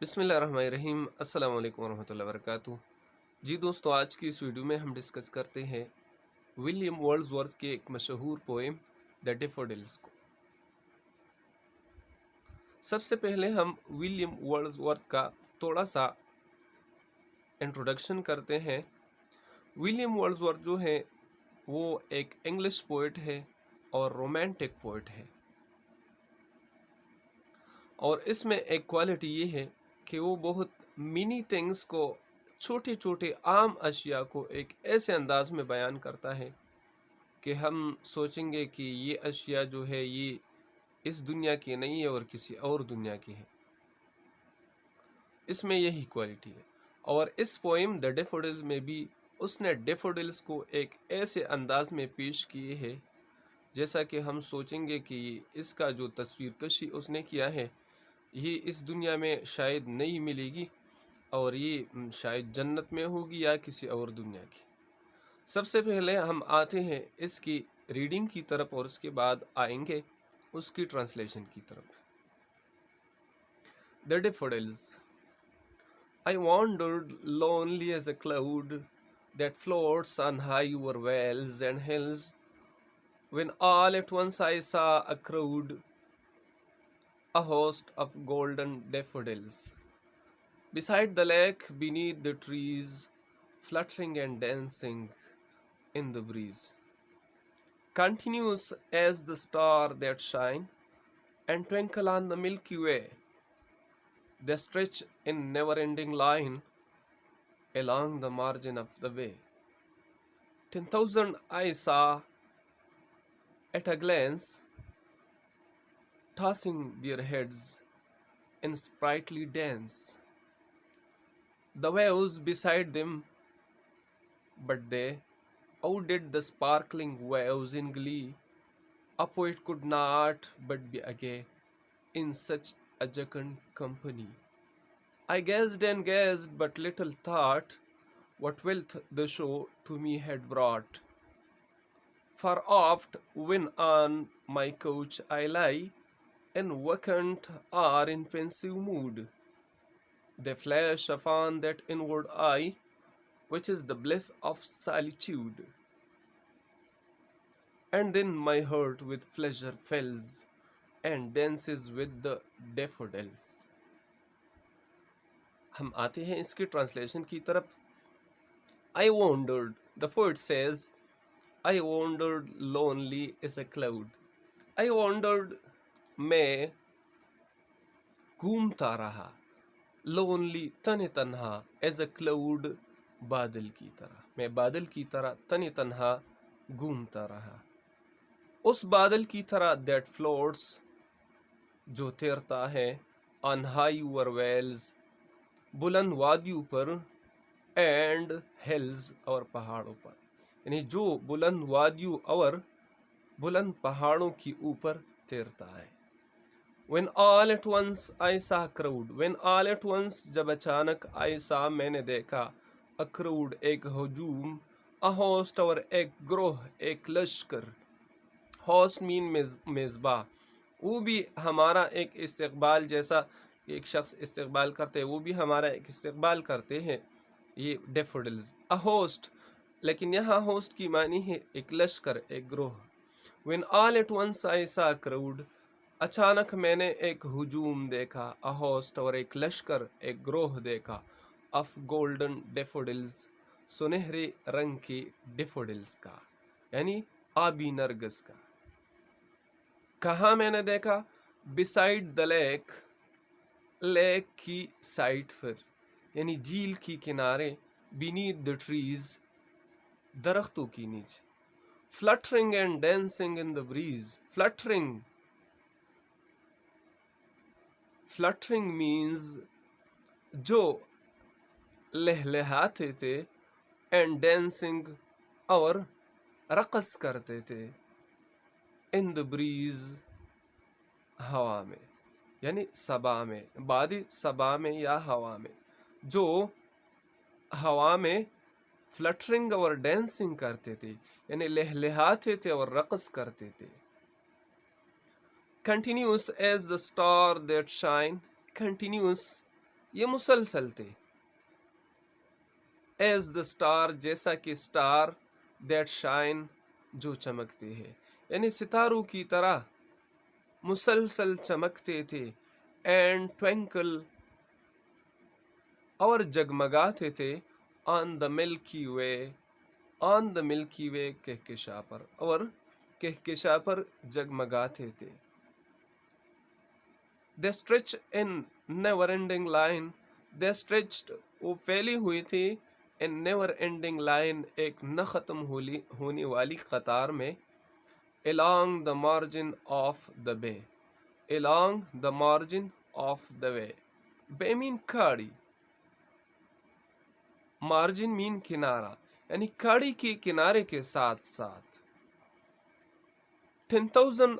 بسم اللہ الرحمن الرحیم۔ السلام علیکم ورحمۃ اللہ وبرکاتہ۔ جی دوستو، آج کی اس ویڈیو میں ہم ڈسکس کرتے ہیں ولیم ورڈزورتھ کے ایک مشہور پوئم دا ڈیفوڈلز کو۔ سب سے پہلے ہم ولیم ورڈزورتھ کا تھوڑا سا انٹروڈکشن کرتے ہیں۔ ولیم ورڈزورتھ جو ہے وہ ایک انگلش پوئٹ ہے اور رومانٹک پوئٹ ہے، اور اس میں ایک کوالٹی یہ ہے کہ وہ بہت منی تھنگس کو، چھوٹے چھوٹے عام اشیاء کو ایک ایسے انداز میں بیان کرتا ہے کہ ہم سوچیں گے کہ یہ اشیاء جو ہے یہ اس دنیا کی نہیں ہے اور کسی اور دنیا کی ہے۔ اس میں یہی کوالٹی ہے، اور اس پوئم دا ڈیفوڈلز میں بھی اس نے ڈیفوڈلز کو ایک ایسے انداز میں پیش کیے ہے جیسا کہ ہم سوچیں گے کہ اس کا جو تصویر کشی اس نے کیا ہے یہ اس دنیا میں شاید نہیں ملے گی، اور یہ شاید جنت میں ہوگی یا کسی اور دنیا کی۔ سب سے پہلے ہم آتے ہیں اس کی ریڈنگ کی طرف، اور اس کے بعد آئیں گے اس کی ٹرانسلیشن کی طرف۔ The Daffodils. I wandered lonely as a cloud that floats on high over vales and hills, when all at once I saw a crowd, a host of golden daffodils, beside the lake, beneath the trees, fluttering and dancing in the breeze, continuous as the star that shine and twinkle on the Milky Way. They stretch in never-ending line along the margin of the way. 10,000 I saw at a glance, tossing their heads in sprightly dance. The waves beside them, but they outdid the sparkling waves in glee. A poet could not but be gay in such a jocund company. I gazed and gazed, but little thought what wealth the show to me had brought. For oft, when on my couch I lie, in vacant or in pensive mood, they flash upon that inward eye, which is the bliss of solitude. And then my heart with pleasure fills and dances with the daffodils. ہم آتے ہیں اس کی translation کی طرف۔ I wandered, the poet says, I wandered lonely as a cloud. I wandered، میں گھومتا رہا، lonely تن تنہا، as a cloud بادل کی طرح، میں بادل کی طرح تن تنہا گھومتا رہا۔ اس بادل کی طرح that floats، جو تیرتا ہے، on high over vales، بلند وادیوں پر، اینڈ ہلز، اور پہاڑوں پر، یعنی جو بلند وادیوں اور بلند پہاڑوں کی اوپر تیرتا ہے۔ When all at once I saw a crowd. When all at once، جب اچانک I saw، میں نے دیکھا، a crowd، ایک ہجوم، a host، اور ایک گروہ، ایک لشکر۔ ہوسٹ مین میزباں، وہ بھی ہمارا ایک استقبال جیسا ایک شخص استقبال کرتے ہیں، وہ بھی ہمارا ایک استقبال کرتے ہیں یہ ڈیفوڈلز۔ اے ہوسٹ، لیکن یہاں ہوسٹ کی معنی ہے ایک لشکر، ایک گروہ۔ When all at once I saw a crowd، اچانک میں نے ایک ہجوم دیکھا، اے ہوسٹ، اور ایک لشکر، ایک گروہ دیکھا، آف گولڈن ڈیفوڈلز، سنہرے رنگ کے ڈیفوڈلز کا، یعنی آبی نرگس کا۔ کہاں میں نے دیکھا؟ beside the lake، لیک کی سائٹ پر، یعنی جھیل کی کنارے، beneath the trees، درختوں کی نیچے، fluttering and dancing in the breeze۔ fluttering means جو لہلہاتے تھے، and dancing، اور رقص کرتے تھے، in the breeze، ہوا میں، یعنی صبا میں، بادی صبا میں یا ہوا میں، جو ہوا میں فلٹرنگ اور ڈینسنگ کرتے تھے، یعنی لہلہاتے تھے اور رقص کرتے تھے۔ Continuous as the star that shine، continuous یہ مسلسل تھے. ایز دا اسٹار جیسا کہ اسٹار دیٹ شائن جو چمکتے ہیں، یعنی ستاروں کی طرح مسلسل چمکتے تھے. اینڈ ٹوینکل اور جگمگاتے تھے. آن دا ملکی وے، آن دا ملکی وے کہکشاں پر، اور کہکشاں پر جگمگاتے تھے. دے اسٹریچ ان نیور اینڈنگ لائن، دے اسٹریچڈ وہ پھیلی ہوئی تھی. ان نیور اینڈنگ لائن ایک نہ ختم ہونے والی قطار میں. along the margin of the bay، along the margin of the way. بے مین کھاڑی، مارجن مین کنارہ، یعنی کھاڑی کے کنارے کے ساتھ ساتھ. 10,000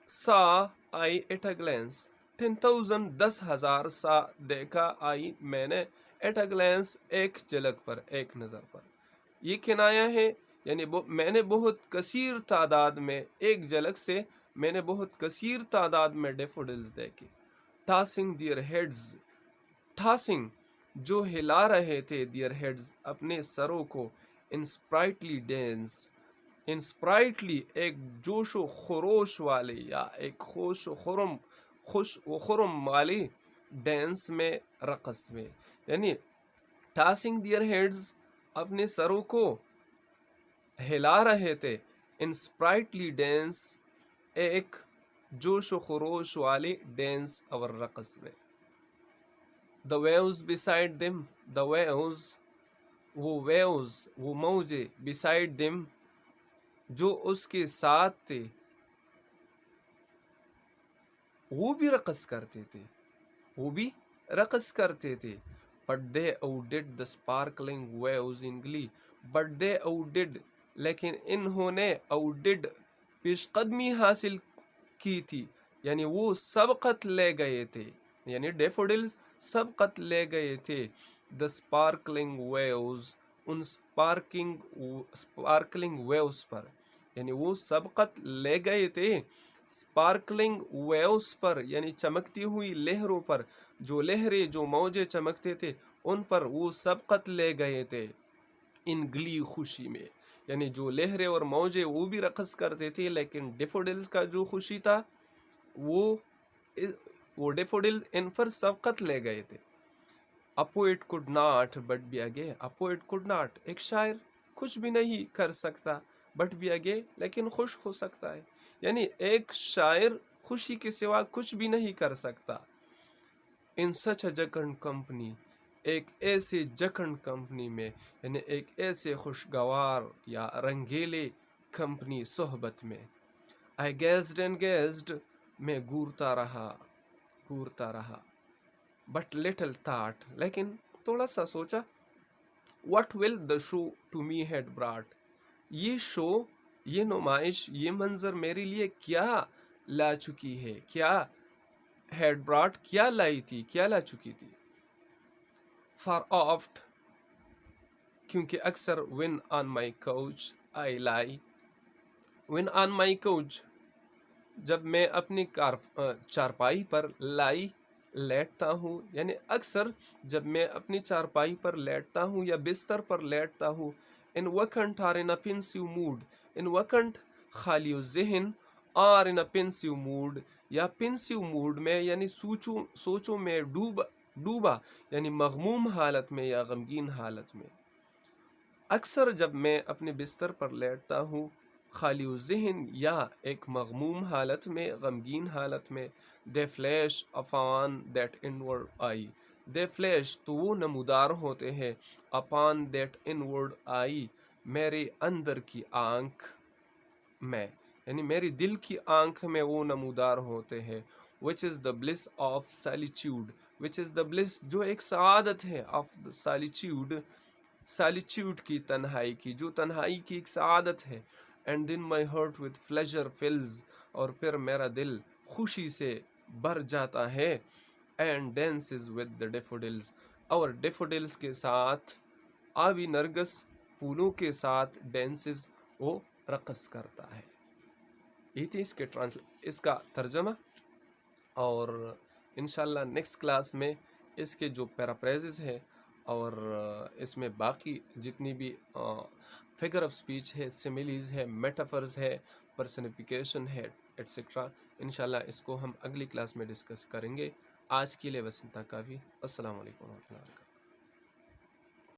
saw I at a glance، 10,000 10,000 سا دیکھا آئی میں نے ایٹ اے گلینس ایک جھلک پر، ایک نظر پر. یہ کنایا ہے، یعنی میں نے بہت کثیر تعداد میں، ایک جھلک سے میں نے بہت کثیر تعداد میں ڈیفوڈلز دیکھے. ٹاسنگ دیئر ہیڈز، ٹاسنگ جو ہلا رہے تھے، دیئر ہیڈز اپنے سروں کو. انسپرائٹلی ڈینس، انسپرائٹلی ایک جوش و خروش والے یا ایک خوش و خرم والی ڈینس میں، رقص میں. یعنی ٹاسنگ دیئر ہیڈز اپنے سروں کو ہلا رہے تھے. انسپرائٹلی ڈینس ایک جوش و خروش والی ڈینس اور رقص میں. The waves beside them، the waves وہ موجے، beside them جو اس کے ساتھ تھے، وہ بھی رقص کرتے تھے، وہ بھی رقص کرتے تھے. But they outdid the sparkling waves in glee، but they outdid لیکن انہوں نے outdid پیش قدمی حاصل کی تھی، یعنی وہ سبقت لے گئے تھے، یعنی ڈیفوڈلز سبقت لے گئے تھے. the sparkling waves in sparkling waves پر، یعنی وہ سبقت لے گئے تھے sparkling waves پر، یعنی چمکتی ہوئی لہروں پر. جو لہریں، جو موجیں چمکتے تھے ان پر وہ سبقت لے گئے تھے. ان گلی خوشی میں، یعنی جو لہریں اور موجیں وہ بھی رقص کرتے تھے، لیکن ڈیفوڈلز کا جو خوشی تھا وہ ڈیفوڈلز ان پر سبقت لے گئے تھے. A poet could not but be gay، a poet could not ایک شاعر کچھ بھی نہیں کر سکتا but be gay لیکن خوش ہو سکتا ہے، یعنی ایک شاعر خوشی کے سوا کچھ بھی نہیں کر سکتا. In such a jocund company، ایک ایسے جکنڈ کمپنی میں، یعنی ایک ایسے خوشگوار یا رنگیلے کمپنی صحبت میں. I gazed and gazed، میں گورتا رہا. But little thought، لیکن تھوڑا سا سوچا. What will the show to me had brought، یہ شو، یہ نمائش، یہ منظر میرے لیے کیا لا چکی ہے، کیا had brought کیا لائی تھی، کیا لا چکی تھی. For oft کیونکہ اکثر when on my couch I lie، when on my couch جب میں اپنی چارپائی پر لیٹتا ہوں، یعنی اکثر جب میں اپنی چارپائی پر لیٹتا ہوں یا بستر پر لیٹتا ہوں. in vacant or in a pensive mood، in vacant خالی ذہن، or in a pensive mood یا pensive mood میں، یعنی سوچوں میں ڈوبا، یعنی مغموم حالت میں یا غمگین حالت میں. اکثر جب میں اپنے بستر پر لیٹتا ہوں خالی ذہن یا ایک مغموم حالت میں، غمگین حالت میں. they flash upon that inward eye، they flash تو وہ نمودار ہوتے ہیں upon that inward eye میرے اندر کی آنکھ میں، یعنی میری دل کی آنکھ میں وہ نمودار ہوتے ہیں. which is the bliss of solitude، which is the bliss جو ایک سعادت ہے of the solitude کی تنہائی کی، جو تنہائی کی ایک سعادت ہے. and then my heart with pleasure fills، اور پھر میرا دل خوشی سے بھر جاتا ہے. and dances with the daffodils، اور ڈیفوڈلز کے ساتھ، آبی نرگس پھولوں کے ساتھ ڈینسز وہ رقص کرتا ہے. یہ تھی اس کا ترجمہ، اور انشاءاللہ نیکسٹ کلاس میں اس کے جو پیراپریزز ہے اور اس میں باقی جتنی بھی فگر آف سپیچ ہے، سیملیز ہے، میٹافرز ہے، پرسنیفیکیشن ہے، ایٹسٹرا، انشاءاللہ اس کو ہم اگلی کلاس میں ڈسکس کریں گے۔ آج کے لیے بس اتنا کافی۔ السلام علیکم ورحمۃ اللہ وبرکاتہ۔